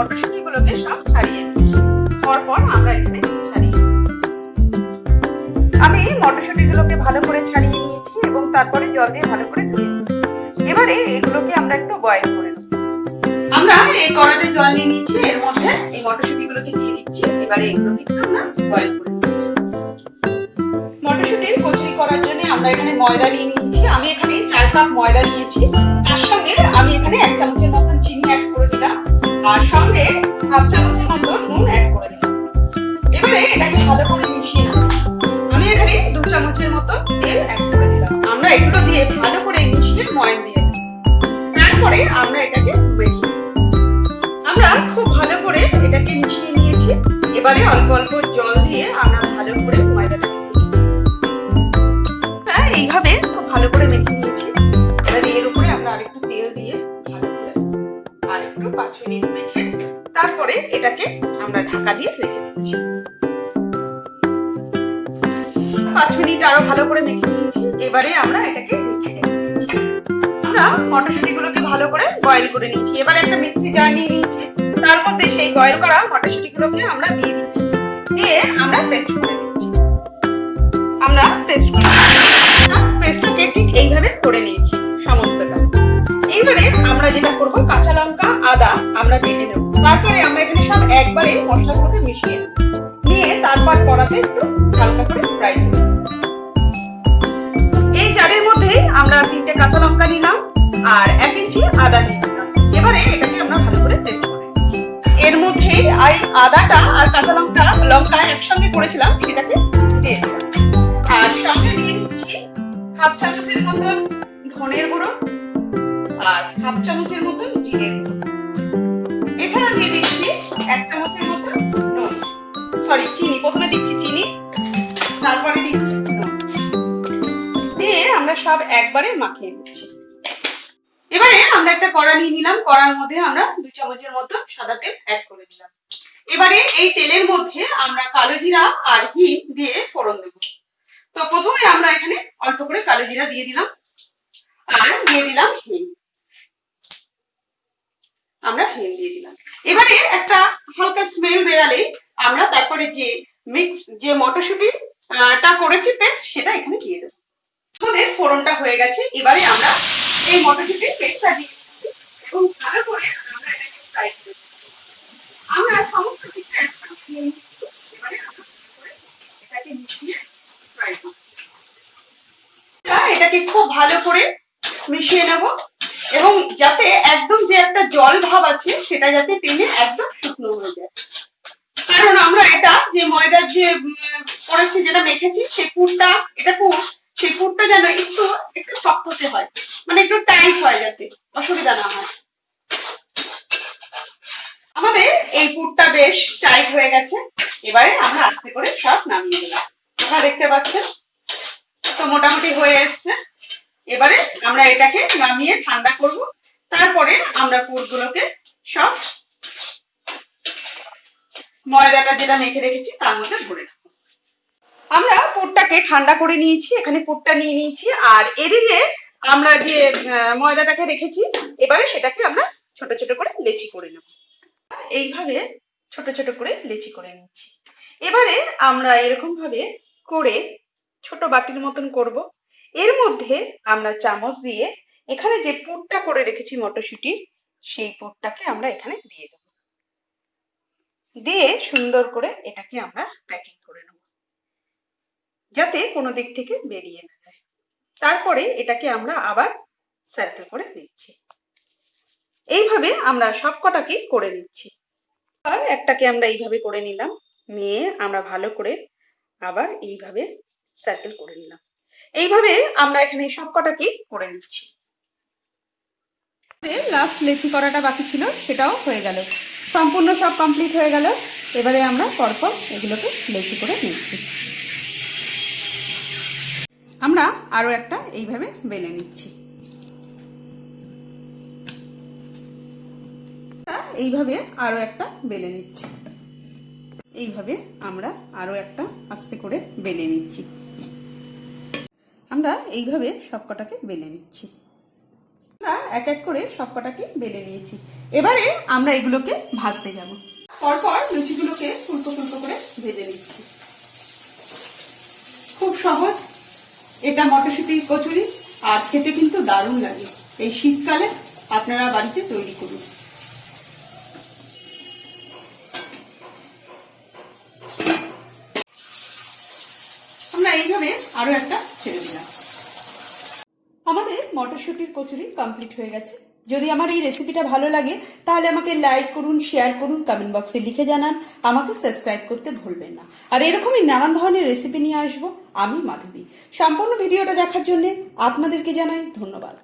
মটরশুঁটিগুলোকে সব ছাড়িয়ে নিচ্ছি। পরপর আমরা এখানে ছাড়িয়ে আমি মটরশুঁটিগুলোকে ভালো করে ছাড়িয়ে নিয়েছি এবং তারপরে জল দিয়ে ভালো করে ধুয়ে নিয়েছি। এবারে এগুলোকে আমরা একটু বয়েল করে নেব। আমরা এই কড়াতে জল নিয়ে নিয়েছি, এর মধ্যে এই মটরশুঁটিগুলোকে দিয়ে দিচ্ছি। এবারে এগুলোকে একটু আমরা বয়েল করে নিচ্ছি। মটরশুঁটির কচুরি করার জন্য আমরা এখানে ময়দা নিয়ে নিয়েছি। আমি এখানে 4 কাপ ময়দা নিয়েছি। তার সঙ্গে আমি এখানে 1 চামচের মতন চিনি অ্যাড করে দিলাম আর সঙ্গে হাফ চামচের মতন নুন অ্যাড করে দিলাম। এবারে এটাকে ভালো করে মিশিয়ে নেব। আমি এখানে 2 চামচের মতন তেল অ্যাড করে দিলাম। আমরা এগুলো দিয়ে ভালো করে মিশিয়ে ময়ান দিয়ে দেব। তারপরে আমরা এটাকে মেখে আমরা খুব ভালো করে এটাকে মিশিয়ে নিয়েছি। এবারে অল্প অল্প জল দিয়ে আমরা ভালো করে ময়দাটা এইভাবে খুব ভালো করে মেখে নিয়েছি। এবারে এর উপরে আমরা আরেকটু তেল দিয়ে ভালো করে আরেকটু 5 মিনিট মেখে তারপরে এটাকে আমরা ঢাকা দিয়ে রেখে দিচ্ছি। 5 মিনিট আরো ভালো করে মেখে নিয়েছি। এবারে আমরা এটাকে ঢেকে দিচ্ছি। আমরা মটরশুঁটিগুলোকে ভালো করে বয়েল করে নিয়েছি। এবারে একটা মিক্সি জার নিয়ে নিয়েছি। তার মধ্যে সেই বয়েল করা মটরশুঁটিগুলোকে আমরা দিয়ে দিচ্ছি। দিয়ে আমরা পেস্ট করে দিচ্ছি। আমরা পেস্টটাকে ঠিক এইভাবে করে নিয়েছি সমস্তটা। এইবারে আমরা যেটা করব, কাঁচা লঙ্কা আদা আমরা বেটে নেব। তারপরে আমরা এখানে সব একবারে মশলাগুলোকে মিশিয়ে নেব। নিয়ে তারপর কড়াতে একটু হালকা করে ফ্রাই করব। এই জারের মধ্যে আমরা 3টে কাঁচা লঙ্কা নিলাম আর 1 ইঞ্চি আদা নিলাম। এবারে এটাকে আমরা ভালো করে পেস্ট করে নিচ্ছি। এর মধ্যে এই আদাটা আর কাঁচা লঙ্কা একসঙ্গে করেছিলাম, এটাকে দিয়ে দিলাম। আর সঙ্গে দিয়ে দিচ্ছি হাফ চামচের মতন ধনের গুঁড়ো আর হাফ চামচের মতন জিরের গুঁড়ো। এছাড়া দিয়ে দিচ্ছি 1 চামচের মতন চিনি। প্রথমে দিচ্ছি চিনি, তারপরে দিচ্ছি নুন। দিয়ে আমরা সব একবারে মাখিয়ে নিচ্ছি। এবারে আমরা একটা কড়া নিয়ে নিলাম। কড়ার মধ্যে আমরা 2 চামচের মতন সাদা তেল অ্যাড করে দিলাম। এবারে এই তেলের মধ্যে আমরা কালো জিরা আর হিং দিয়ে ফোড়ন দেব। তো প্রথমে আমরা এখানে অল্প করে কালো জিরা দিয়ে দিলাম আর দিয়ে দিলাম হিং। আমরা হিং দিয়ে দিলাম। এবারে একটা হালকা স্মেল বেরালে আমরা তারপরে যে মটরশুঁটিটা করেছি পেস্ট, সেটা এখানে দিয়ে দেব। আমাদের ফোড়নটা হয়ে গেছে। এবারে আমরা এই মটরশুঁটির পেস্টটা দিয়ে এবং ভালো করে আমরা এটাকে ফ্রাই করে নেব। আমরা সমস্ত কিছু একসাথে দিয়ে নিচ্ছি। এবারে আমরা এটাকে মিশিয়ে ফ্রাই করব। এটাকে খুব ভালো করে মিশিয়ে নেব এবং যাতে একদম যে একটা জল ভাব আছে সেটা যাতে টেনে একদম শুকনো হয়ে যায়। কারণ আমরা এটা যে ময়দার যে করেছি, যেটা মেখেছি, সেই পুরটা সেই পুরটা যেন একটু শক্ত হতে হয়, মানে একটু টাইট হয়, যাতে অসুবিধা না হয়। আমাদের এই পুরটা বেশ টাইট হয়ে গেছে। এবারে আমরা আস্তে করে সব নামিয়ে দিলাম। আপনারা দেখতে পাচ্ছেন তো মোটামুটি হয়ে এসছে। এবারে আমরা এটাকে নামিয়ে ঠান্ডা করব। তারপরে আমরা পুরগুলোকে সব ময়দাটা যেটা মেখে রেখেছি তার মধ্যে ভরে দেব। আমরা পুরটাকে ঠান্ডা করে নিয়েছি। এখানে পুরটা নিয়ে নিয়েছি আর এদিকে আমরা যে ময়দাটাকে রেখেছি, এবারে সেটাকে আমরা ছোট ছোট করে লেচি করে নেব। এইভাবে ছোট ছোট করে লেচি করে নিচ্ছি। এবারে আমরা এরকম ভাবে করে ছোট বাটির মতন করব। এর মধ্যে আমরা চামচ দিয়ে এখানে যে পুরটা করে রেখেছি মটরশুঁটির, সেই পুরটাকে আমরা এখানে দিয়ে দেব। দিয়ে সুন্দর করে এটাকে আমরা প্যাকিং করে নেব, যাতে কোনো দিক থেকে বেরিয়ে না যায়। তারপরে এটাকে আমরা আবার সার্কেল করে নিচ্ছি। এইভাবে আমরা সবকটাকে করে নিচ্ছি। আর একটাকে আমরা এইভাবে করে নিলাম, নিয়ে আমরা ভালো করে আবার এইভাবে সার্কেল করে নিলাম। এইভাবে আমরা এখানে সবকটাকে করে নিচ্ছি। লাস্ট লেচি করাটা বাকি ছিল, সেটাও হয়ে গেল। সম্পূর্ণ সব কমপ্লিট হয়ে গেল। এবারে আমরা পরপর এগুলোকে লেচি করে নিচ্ছি। আমরা আরো একটা এইভাবে বেলে নিচ্ছি। এইভাবে আরো একটা বেলে নিচ্ছি। এইভাবে আমরা আরো একটা আস্তে করে বেলে নিচ্ছি। আমরা এইভাবে সবকটাকে বেলে নিচ্ছি। আমরা এক এক করে সবকটাকে বেলে নিয়েছি। এবারে আমরা এগুলোকে ভাজতে যাব। পরপর লুচিগুলোকে ফুলকো ফুলকো করে ভেজে নিচ্ছি। খুব সহজ এটা মটরশুঁটি কচুরি, আর খেতে কিন্তু দারুণ লাগে। এই শীতকালে আপনারা বাড়িতে তৈরি করুন। আমরা এইভাবে আরো একটা ছেড়ে দিলাম। আমাদের মটরশুঁটির কচুরি কমপ্লিট হয়ে গেছে। যদি আমার এই রেসিপিটা ভালো লাগে তাহলে আমাকে লাইক করুন, শেয়ার করুন, কমেন্ট বক্সে লিখে জানান, আমাকে সাবস্ক্রাইব করতে ভুলবেন না। আর এরকমই নানান ধরনের রেসিপি নিয়ে আসবো আমি, মাধবী। সম্পূর্ণ ভিডিওটা দেখার জন্য আপনাদেরকে জানাই ধন্যবাদ।